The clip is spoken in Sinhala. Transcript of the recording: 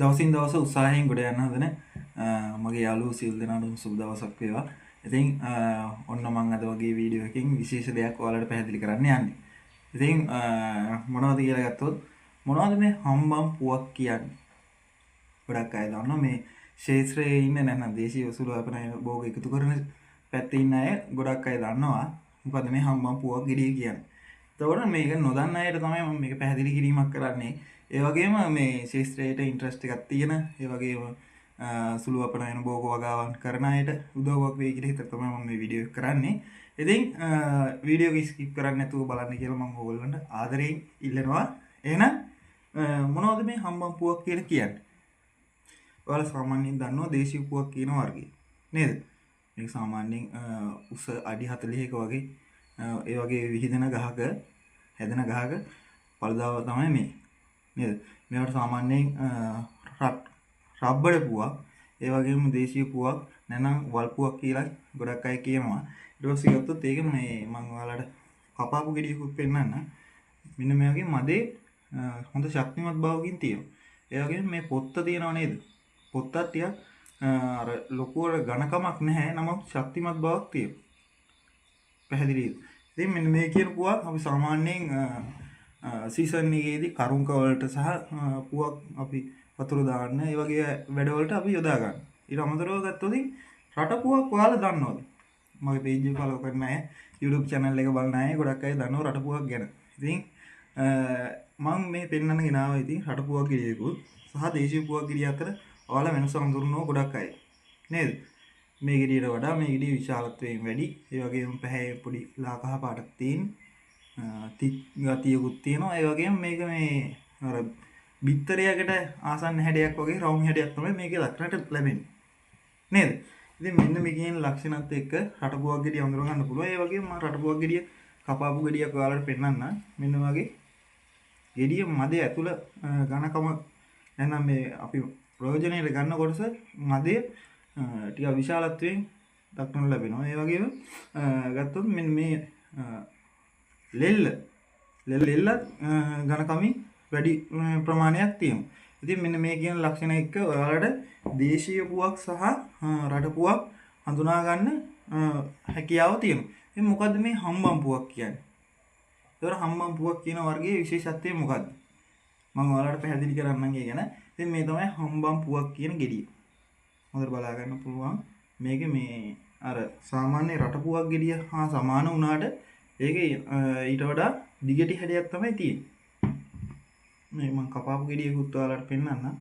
දවසින් දවස උත්සාහයෙන් ගොඩ යන්න හදන මගේ යාළුවෝ සියලු දෙනාටම සුබ දවසක් වේවා. ඉතින් ඔන්න මම අද වගේ වීඩියෝ එකකින් විශේෂ දෙයක් ඔයාලට පැහැදිලි කරන්න යන්නේ. ඉතින් මොනවද කියලා ගත්තොත් මොනවද මේ හම්බම් පුවක් කියන්නේ? ගොඩක් අය දන්නවා මේ ශේත්‍රයේ ඉන්න නැත්නම් දේශීය වසූල අපනයන භෝග එකතු කරන පැත්තේ ඉන්න අය ගොඩක් අය දන්නවා මොකද මේ හම්බම් පුවක් ගෙඩිය කියන්නේ. එතකොට මේක නොදන්න අයට තමයි මම මේක පැහැදිලි කිරීමක් කරන්නේ. ඒ වගේම මේ ශාස්ත්‍රයට ඉන්ට්‍රස්ට් එකක් තියෙන ඒ වගේම සුළු අපනයන භෝග වගාවන් කරන අයට උදව්වක් වෙයි කියලා හිතලා තමයි මම මේ වීඩියෝ එක කරන්නේ. ඉතින් වීඩියෝ එක ස්කිප් කරන්නේ නැතුව බලන්න කියලා මම ඕගොල්ලන්ට ආදරයෙන් ඉල්ලනවා. එහෙනම් මොනවද මේ හම්බම් පුවක් කියලා කියන්නේ? ඔයාලා සාමාන්‍යයෙන් දන්නවා දේශීය පුවක් කියන වර්ගය නේද? මේක සාමාන්‍යයෙන් උස අඩි 40ක වගේ ඒ වගේ විහිදෙන ගහක හැදෙන ගහක පළදාව තමයි මේ නේද? මේවට සාමාන්‍යයෙන් රබ්බර පුවක් ඒ වගේම දේශීය පුවක් නැත්නම් වල් පුවක් කියලා ගොඩක් අය කියනවා. ඊට පස්සේ ගත්තොත් ඒක මේ මම ඔයාලට කපාපු ගෙඩියකුත් පෙන්නන්න. මෙන්න මේ වගේ මදේ හොඳ ශක්තිමත් බවකින් තියෙනවා. ඒ වගේම මේ පොත්ත තියෙනව නේද? පොත්තත් ටිකක් අර ලොකුවට ඝනකමක් නැහැ. නමුත් ශක්තිමත් බවක් තියෙනවා. පැහැදිලිද? ඉතින් මෙන්න මේ කියන පුවක් අපි සාමාන්‍යයෙන් සීසන් එකේදී කරුංක වලට සහ පුවක් අපි වතුර දාන්න ඒ වගේ වැඩවලට අපි යොදා ගන්න. ඊට අමතරව ගත්තොත් රට පුවක් ඔයාලා දන්නවද? මගේ page එක follow කරන අය YouTube channel එක බලන අය ගොඩක් අය දන්නවා රට පුවක් ගැන. ඉතින් මම මේ පෙන්නන්න ගෙනාවා ඉතින් රට පුවක් ගෙඩියකුත් සහ දේශීය පුවක් ගෙඩිය අතර ඔයාලා වෙනස හඳුන්වනවා ගොඩක් අය. නේද? මේ ගෙඩියට වඩා මේ ගෙඩිය විශාලත්වයෙන් වැඩි. ඒ වගේම පැහැය පොඩි ලා කහ පාටක් තියෙන. තිත් ගතියකුත් තියෙනවා. ඒ වගේම මේක මේ අර බිත්තරයකට ආසන්න හැඩයක් වගේ රවුම් හැඩයක් තමයි මේකේ දක්නට ලැබෙන්නේ. නේද? ඉතින් මෙන්න මේ කියන ලක්ෂණත් එක්ක රටපුවක් ගෙඩිය අඳුර ගන්න පුළුවන්. ඒ වගේම මම රටපුවක් ගෙඩිය කපාපු ගෙඩියක් ඔයාලට පෙන්නන්න. මෙන්න වගේ ගෙඩිය මදේ ඇතුළ ඝනකම නැත්නම් මේ අපි ප්‍රයෝජනෙට ගන්න කොටස මදේ ටික විශාලත්වයෙන් දක්නට ලැබෙනවා. ඒ වගේම ගත්තොත් මෙන්න මේ ලෙල්ල ඝනකමින් වැඩි ප්‍රමාණයක් තියෙනවා. ඉතින් මෙන්න මේ කියන ලක්ෂණ එක්ක ඔයාලට දේශීය පුවක් සහ රට පුවක් හඳුනා ගන්න හැකියාව තියෙනවා. ඉතින් මොකද්ද මේ හම්බම් පුවක් කියන්නේ? ඒතර හම්බම් පුවක් කියන වර්ගයේ විශේෂත්වය මොකද්ද? මම ඔයාලට පැහැදිලි කරන්නම් ඒ ගැන. ඉතින් මේ තමයි හම්බම් පුවක් කියන ගෙඩිය. හොඳට බලා ගන්න පුළුවන්. මේකේ මේ අර සාමාන්‍ය රට පුවක් ගෙඩිය හා සමාන වුණාට ඒකේ ඊට වඩා දිගටි හැඩයක් තමයි තියෙන්නේ. මේ මම කපාපු ගෙඩියකුත් ඔයාලට පෙන්නන්නම්.